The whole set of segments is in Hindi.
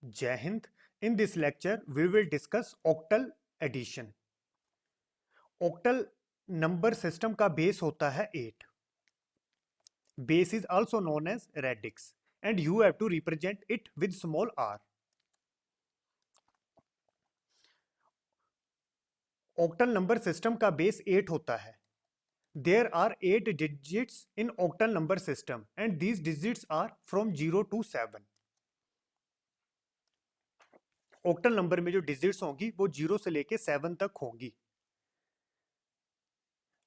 Jai Hind. In this lecture, we will discuss octal addition. Octal number system का base होता है 8. Base is also known as radix, and you have to represent it with small r. Octal number system का base 8 होता है. There are 8 digits in octal number system, and these digits are from 0 to 7. Octal number में जो डिजिट्स होंगी वो 0 से लेके 7 तक होंगी.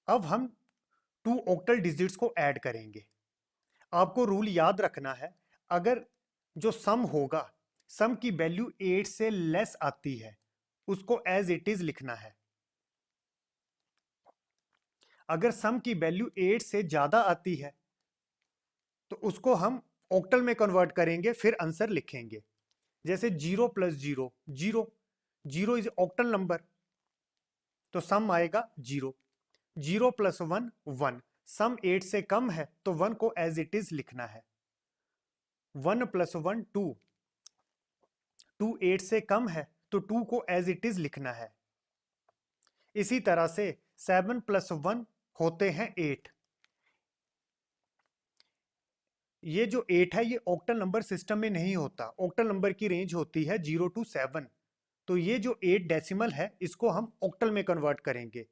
अब हम 2 ऑक्टल डिजिट्स को ऐड करेंगे. आपको रूल याद रखना है, अगर जो सम होगा, सम की वैल्यू 8 से लेस आती है, उसको एज इट इज लिखना है. अगर सम की वैल्यू 8 से ज्यादा आती है तो उसको हम ऑक्टल में कन्वर्ट करेंगे, फिर आंसर लिखेंगे. जैसे 0 प्लस 0 0, 0 इज ऑक्टल नंबर, तो सम आएगा 0. 0 प्लस 1 1, सम 8 से कम है तो 1 को एज इट इज लिखना है. 1 प्लस 1 2, 2 8 से कम है तो 2 को एज इट इज लिखना है. इसी तरह से 7 प्लस 1 होते हैं 8. ये जो 8 है ये ऑक्टल नंबर सिस्टम में नहीं होता. ऑक्टल नंबर की रेंज होती है 0 to 7. तो ये जो 8 डेसिमल है इसको हम ऑक्टल में कन्वर्ट करेंगे.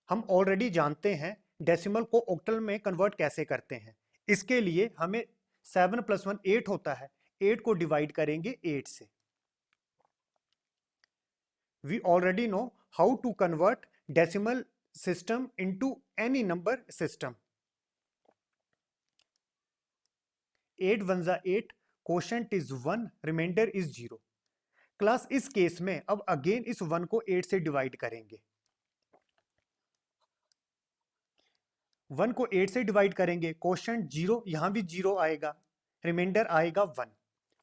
हम ऑलरेडी जानते हैं डेसिमल को ऑक्टल में कन्वर्ट कैसे करते हैं. इसके लिए हमें 7 प्लस 1 8 होता है, 8 को डिवाइड करेंगे 8 से. We already know how to convert decimal system into any number system. 8 1 जा 8, quotient is 1, remainder is 0. Class इस केस में अब अगेन इस 1 को 8 से डिवाइड करेंगे. 1 को 8 से डिवाइड करेंगे, क्वोशंट 0, यहां भी 0 आएगा, रिमाइंडर आएगा 1.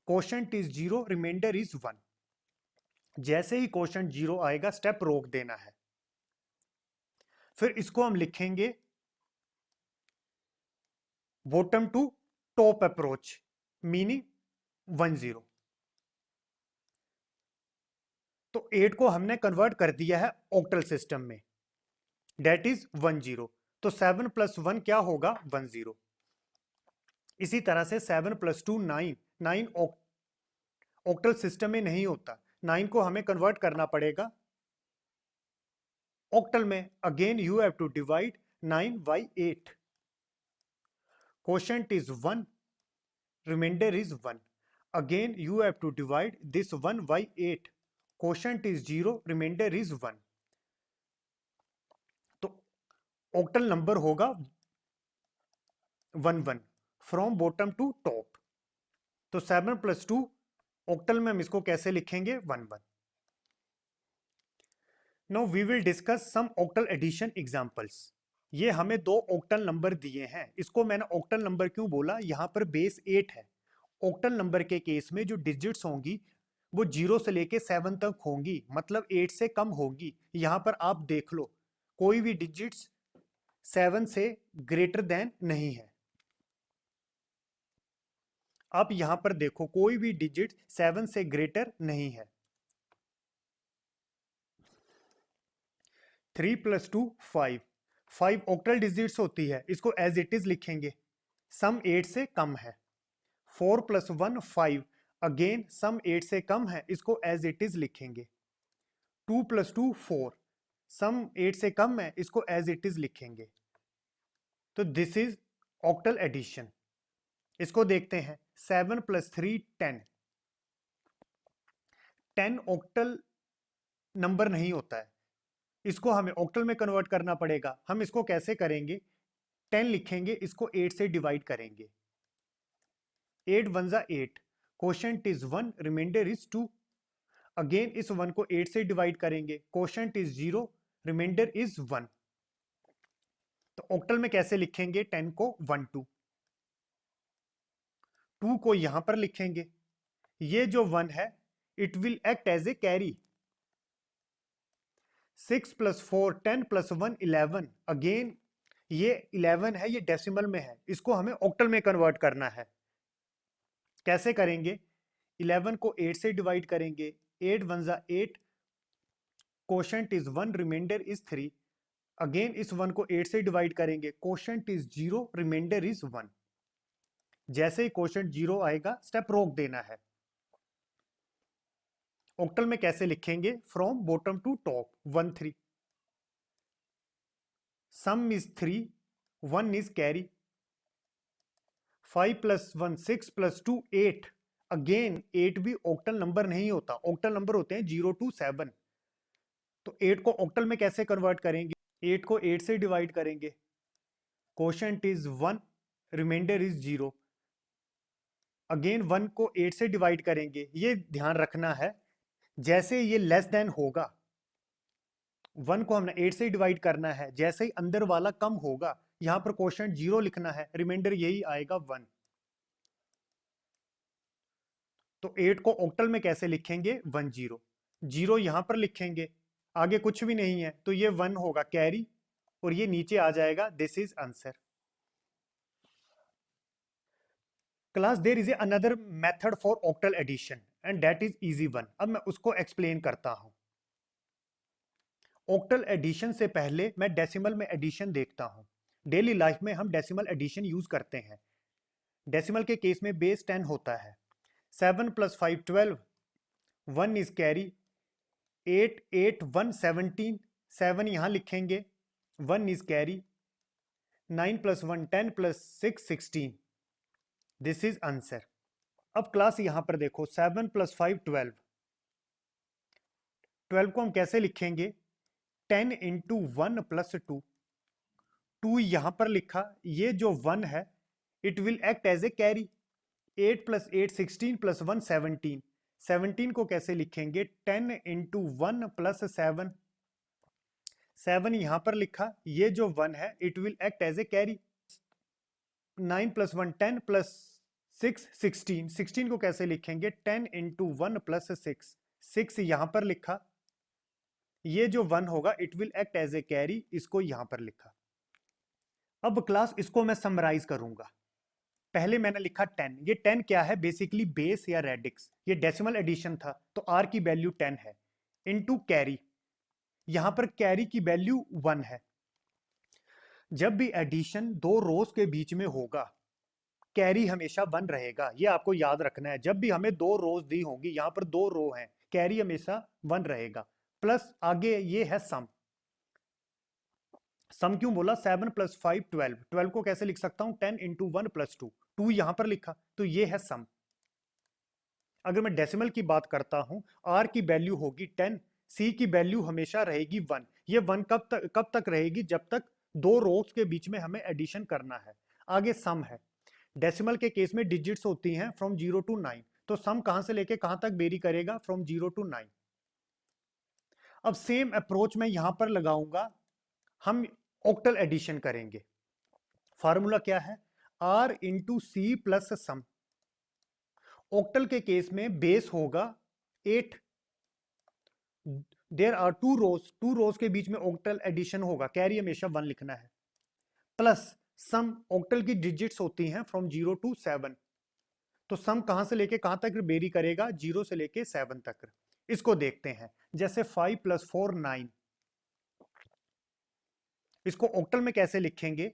Quotient is 0, remainder is 1. जैसे ही क्वोशंट 0 आएगा स्टेप रोक देना है. फिर इसको हम लिखेंगे bottom to top approach, meaning 1 0. तो 8 को हमने कन्वर्ट कर दिया है ऑक्टल सिस्टम में, डेट इज 1 0. तो 7 प्लस 1 क्या होगा, 1 0. इसी तरह से 7 प्लस 2 9, 9 ऑक्टल सिस्टम में नहीं होता. 9 को हमें कन्वर्ट करना पड़ेगा ऑक्टल में. Again you have to divide 9 by 8. Quotient is 1, remainder is 1. Again you have to divide this 1 by 8. Quotient is 0, remainder is 1. तो ऑक्टल नंबर होगा 1 1 फ्रॉम बॉटम टू टॉप. तो 7 प्लस 2 ऑक्टल में हम इसको कैसे लिखेंगे, 1 1. Now we will discuss some octal addition examples. ये हमें 2 ऑक्टल नंबर दिए हैं. इसको मैंने ऑक्टल नंबर क्यों बोला, यहां पर बेस 8 है. ऑक्टल नंबर के केस में जो डिजिट्स होंगी वो 0 से लेके 7 तक होंगी, मतलब 8 से कम होंगी. यहां पर आप देख लो, कोई भी डिजिट्स 7 से ग्रेटर देन नहीं है. आप यहां पर देखो, कोई भी डिजिट 7 से ग्रेटर नहीं है. 3 प्लस 2 5, 5 ऑक्टल डिजिट्स होती है, इसको एज इट इज लिखेंगे, सम 8 से कम है. 4 प्लस 1 5, अगेन सम 8 से कम है, इसको एज इट इज लिखेंगे. 2 प्लस 2 4, सम 8 से कम है, इसको एज इट इज लिखेंगे. तो दिस इज ऑक्टल एडिशन. इसको देखते हैं. 7 प्लस 3 10. 10 ऑक्टल नंबर नहीं होता है, इसको हमें ऑक्टल में कन्वर्ट करना पड़ेगा. हम इसको कैसे करेंगे, 10 लिखेंगे, इसको 8 से डिवाइड करेंगे. 8 1 जा 8, quotient is 1, remainder is 2. Again इस 1 को 8 से डिवाइड करेंगे, क्वोशंट इज 0, रिमाइंडर इज 1. तो ऑक्टल में कैसे लिखेंगे, 10 को 1 2. 2 को यहां पर लिखेंगे. ये जो 1 है it will act as a carry. 6 plus 4 10 plus 1 11. Again ये 11 है, ये डेसिमल में है, इसको हमें ऑक्टल में कन्वर्ट करना है. कैसे करेंगे, 11 को 8 से डिवाइड करेंगे, 8 वन ज़ा 8, quotient is 1, remainder is 3। Again इस 1 को 8 से डिवाइड करेंगे, कोशेंट इज 0, रिमाइंडर इज 1। जैसे ही कोशेंट 0 आएगा स्टेप रोक देना है। ऑक्टल में कैसे लिखेंगे? From bottom to top, 1 3, sum is 3, 1 is carry, 5 + 1 6 + 2 8। Again 8 भी ऑक्टल नंबर नहीं होता, ऑक्टल नंबर होते हैं 0 to 7। तो 8 को ऑक्टल में कैसे कन्वर्ट करेंगे? 8 को 8 से डिवाइड करेंगे, quotient is 1, remainder is 0। Again 1 को 8 से डिवाइड करेंगे, ये ध्यान रखना है जैसे ये लेस देन होगा, 1 को हमने 8 से डिवाइड करना है, जैसे ही अंदर वाला कम होगा यहां पर कोशेंट 0 लिखना है, रिमाइंडर यही आएगा 1। तो 8 को ऑक्टल में कैसे लिखेंगे? 1 0, 0 यहां पर लिखेंगे, आगे कुछ भी नहीं है तो ये 1 होगा कैरी, और ये नीचे आ जाएगा, this is answer. Class there is another method for octal addition and that is easy one. अब मैं उसको एक्सप्लेन करता हूं। ऑक्टल एडिशन से पहले मैं डेसिमल में एडिशन देखता हूं। डेली लाइफ में हम डेसिमल एडिशन यूज करते हैं। डेसिमल के केस में बेस 10 होता है, 7 + 5 12, 1 इज कैरी, 8 8 1 17, 7 यहां लिखेंगे, 1 is carry, 9 + 1 10 + 6 16, this is answer. अब क्लास यहां पर देखो, 7 + 5 12, 12 को हम कैसे लिखेंगे? 10 × 1 + 2, 2 यहां पर लिखा, ये जो 1 है it will act as a carry, 8 + 8 16 + 1 17, 17 को कैसे लिखेंगे? 10 × 1 + 7, 7 यहां पर लिखा, ये जो 1 है it will act as a carry, 9 + 1 10 + 6 16, 16 को कैसे लिखेंगे? 10 × 1 + 6, 6 यहां पर लिखा, ये जो 1 होगा it will act as a carry, इसको यहां पर लिखा। अब क्लास इसको मैं समराइज करूंगा। पहले मैंने लिखा 10, ये 10 क्या है? बेसिकली बेस या रेडिक्स। ये डेसिमल एडिशन था तो आर की वैल्यू 10 है, इनटू कैरी, यहां पर कैरी की वैल्यू 1 है। जब भी एडिशन दो रोज के बीच में होगा कैरी हमेशा 1 रहेगा, ये आपको याद रखना है। जब भी हमें दो रोज दी होंगी, यहां पर 2 रो हैं, कैरी हमेशा 1 रहेगा। प्लस आगे ये है सम, सम क्यों बोला? 7 + 5 12, 12 को कैसे लिख सकता हूं? 10 × 1 + 2, 2 यहां पर लिखा तो ये है सम। अगर मैं डेसिमल की बात करता हूं, आर की वैल्यू होगी 10, सी की वैल्यू हमेशा रहेगी 1। ये 1 कब तक रहेगी? जब तक दो रोज के बीच में हमें एडिशन करना है। आगे सम है, डेसिमल के केस में डिजिट्स होती हैं फ्रॉम 0 to 9, तो सम कहां से लेके कहां तक वेरी करेगा? From 0 to 9। अब सेम अप्रोच मैं यहां पर लगाऊंगा, हम ऑक्टल एडिशन करेंगे। फार्मूला क्या है? R × C + सम। ऑक्टल के केस में बेस होगा 8, देयर आर 2 रोज, 2 रोज के बीच में ऑक्टल एडिशन होगा, कैरी हमेशा 1 लिखना है। प्लस सम, ऑक्टल की डिजिट्स होती हैं फ्रॉम 0 to 7, तो सम कहां से लेके कहां तक वेरी करेगा? 0 से लेके 7 तक। इसको देखते हैं, जैसे 5 + 4 9, इसको ऑक्टल में कैसे लिखेंगे?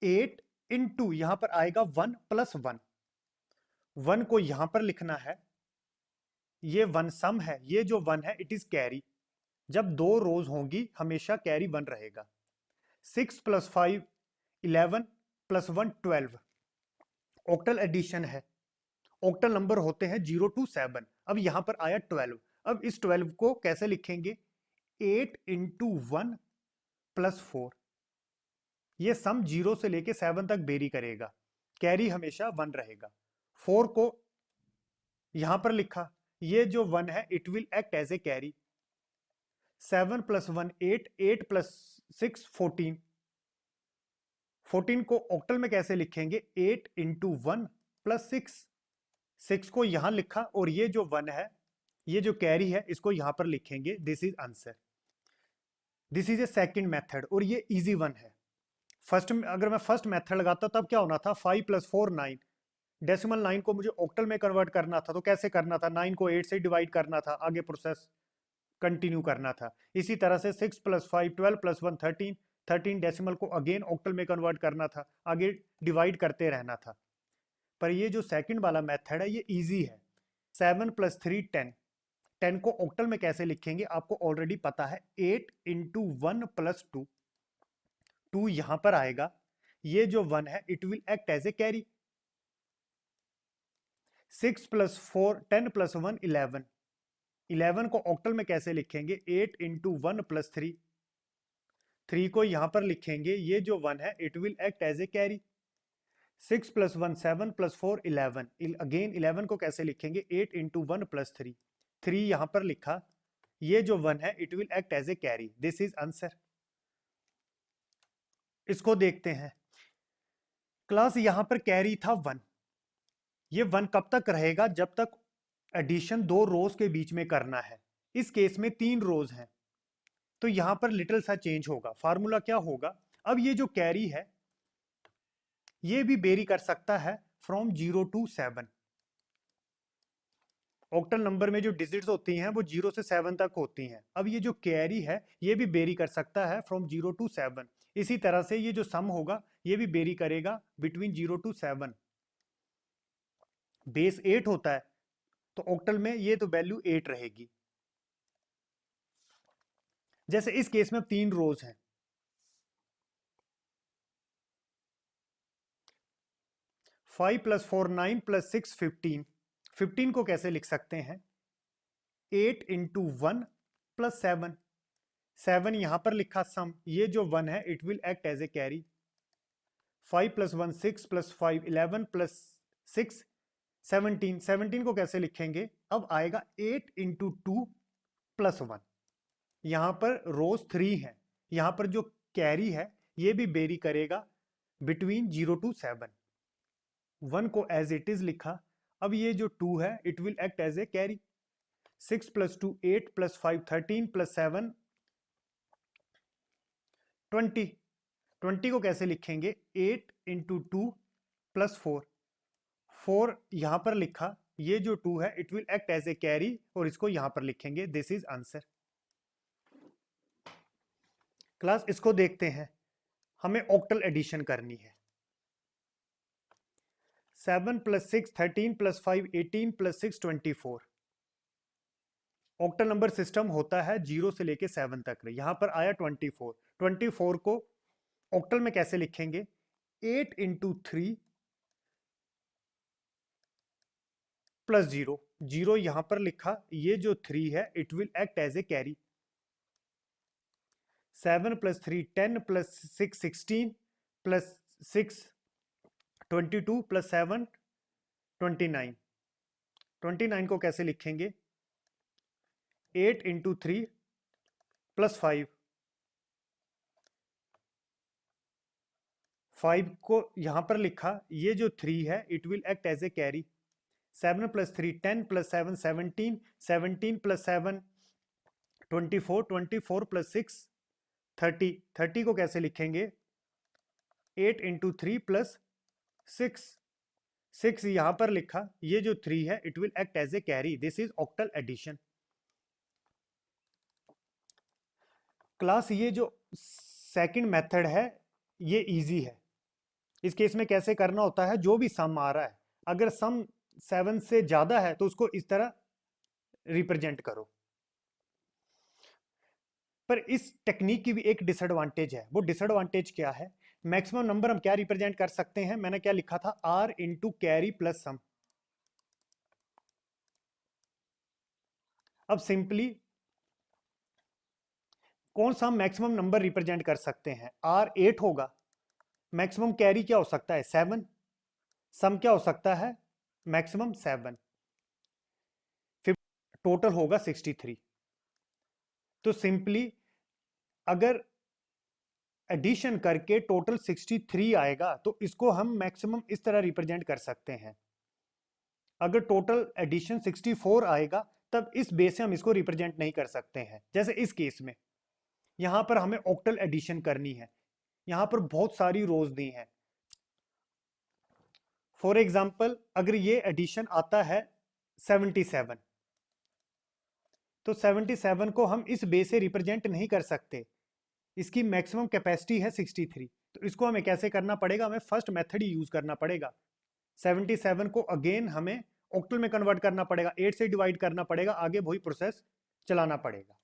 8 × यहां पर आएगा 1 + 1, 1 को यहां पर लिखना है, ये 1 सम है, ये जो 1 है इट इज कैरी। जब दो रोज होंगी हमेशा कैरी 1 रहेगा। 6 + 5 11 + 1 12, ऑक्टल एडिशन है, ऑक्टल नंबर होते हैं 0 to 7। अब यहां पर आया 12, अब इस 12 को कैसे लिखेंगे? 8 × 1 + 4, ये सम 0 से लेके 7 तक वेरी करेगा, कैरी हमेशा 1 रहेगा। 4 को यहां पर लिखा, ये जो 1 है it will act as a carry, 7 + 1 8, 8 + 6 14, 14 को ऑक्टल में कैसे लिखेंगे? 8 × 1 + 6, 6 को यहां लिखा, और ये जो 1 है, ये जो कैरी है, इसको यहां पर लिखेंगे, this is answer. This is A second method, और ये इजी वन है। फर्स्ट, अगर मैं फर्स्ट मेथड लगाता तब क्या होना था? 5 + 4 9, डेसिमल 9 को मुझे ऑक्टल में कन्वर्ट करना था, तो कैसे करना था? 9 को 8 से डिवाइड करना था, आगे प्रोसेस कंटिन्यू करना था। इसी तरह से 6 + 5 12 + 1 13, 13 डेसिमल को अगेन ऑक्टल में कन्वर्ट करना था, आगे डिवाइड करते रहना था। पर ये जो सेकंड वाला मेथड है ये इजी है। 7 + 3 10, 10 को ऑक्टल में कैसे लिखेंगे आपको ऑलरेडी पता है। 8 × 1 + 2, 2 यहां पर आएगा, ये जो 1 है it will act as a carry. 6 + 4 10 + 1 11, 11 को ऑक्टल में कैसे लिखेंगे? 8 × 1 + 3, 3 को यहां पर लिखेंगे, ये जो 1 है it will act as a carry. 6 + 1 7 + 4 11, again 11 को कैसे लिखेंगे? 8 × 1 + 3, 3 यहां पर लिखा, ये जो 1 है it will act as a carry. This is answer. इसको देखते हैं। क्लास यहां पर कैरी था 1, ये 1 कब तक रहेगा? जब तक एडिशन 2 रोज के बीच में करना है। इस केस में 3 रोज हैं, तो यहां पर लिटिल सा चेंज होगा। फार्मूला क्या होगा? अब ये जो कैरी है ये भी वेरी कर सकता है फ्रॉम 0 to 7। ऑक्टल नंबर में जो डिजिट्स होती हैं वो 0 से 7 तक होती हैं। अब ये जो कैरी है ये भी वेरी कर सकता है फ्रॉम 0 to 7। इसी तरह से ये जो सम होगा ये भी वेरी करेगा बिटवीन 0 to 7। बेस 8 होता है, तो ऑक्टल में ये तो वैल्यू 8 रहेगी। जैसे इस केस में अब 3 रोज हैं, 5 + 4 9 + 6 15, 15 को कैसे लिख सकते हैं? 8 × 1 + 7, 7 यहां पर लिखा सम, ये जो 1 है it will act as a carry. 5 + 1 6 + 5 11 + 6 17, 17 को कैसे लिखेंगे? अब आएगा 8 × 2 + 1, यहां पर रोज 3 है, यहां पर जो कैरी है ये भी वेरी करेगा बिटवीन 0 to 7। 1 को एज इट इज लिखा, अब ये जो 2 है it will act as a carry. 6 + 2 8 + 5 13 + 7 20, 20 को कैसे लिखेंगे? 8 × 2 + 4, 4 यहां पर लिखा, ये जो 2 है it will act as a carry और इसको यहां पर लिखेंगे। This is answer. क्लास इसको देखते हैं। हमें ऑक्टल एडिशन करनी है। 7 + 6 13 + 5 18 + 6 24। ऑक्टल नंबर सिस्टम होता है 0 से लेके 7 तक। यहां पर आया 24, 24 को ऑक्टल में कैसे लिखेंगे? 8 × 3 + 0, 0 यहां पर लिखा, ये जो 3 है it will act as a carry. 7 + 3 10 + 6 16 + 6 22 + 7 29, 29 को कैसे लिखेंगे? 8 × 3 + 5, 5 को यहां पर लिखा, ये जो 3 है it will act as a carry. 7 + 3 10 + 7 17, 17 + 7 24, 24 + 6 30, 30 को कैसे लिखेंगे? 8 × 3 + 6, 6 यहां पर लिखा, ये जो 3 है it will act as a carry. This is octal addition. Class ये जो सेकंड मेथड है ये इजी है। इस केस में कैसे करना होता है? जो भी सम आ रहा है, अगर सम 7 से ज्यादा है तो उसको इस तरह रिप्रेजेंट करो। पर इस टेक्निक की भी एक डिसएडवांटेज है। वो डिसएडवांटेज क्या है? मैक्सिमम नंबर हम क्या रिप्रेजेंट कर सकते हैं? मैंने क्या लिखा था? R × कैरी + सम। अब सिंपली कौन सा हम मैक्सिमम नंबर रिप्रेजेंट कर सकते हैं? R 8 होगा, मैक्सिमम कैरी क्या हो सकता है? 7, सम क्या हो सकता है? मैक्सिमम 7, फिर टोटल होगा 63। तो सिंपली अगर एडिशन करके टोटल 63 आएगा तो इसको हम मैक्सिमम इस तरह रिप्रेजेंट कर सकते हैं। अगर टोटल एडिशन 64 आएगा तब इस बेस से हम इसको रिप्रेजेंट नहीं कर सकते हैं। जैसे इस केस में यहां पर हमें ऑक्टल एडिशन करनी है, यहां पर बहुत सारी रोज दी हैं। फॉर एग्जाम्पल अगर ये एडिशन आता है 77, तो 77 को हम इस बेस से रिप्रेजेंट नहीं कर सकते, इसकी मैक्सिमम कैपेसिटी है 63। तो इसको हमें कैसे करना पड़ेगा, हमें फर्स्ट मेथड ही यूज करना पड़ेगा। 77 को अगेन हमें ऑक्टल में कन्वर्ट करना पड़ेगा, 8 से डिवाइड करना पड़ेगा, आगे वही प्रोसेस चलाना पड़ेगा।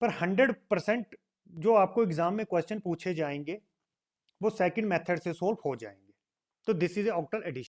पर 100% जो आपको एग्जाम में क्वेश्चन पूछे जाएंगे वो सेकंड मेथड से सोल्व हो जाएंगे। तो this is a octal addition.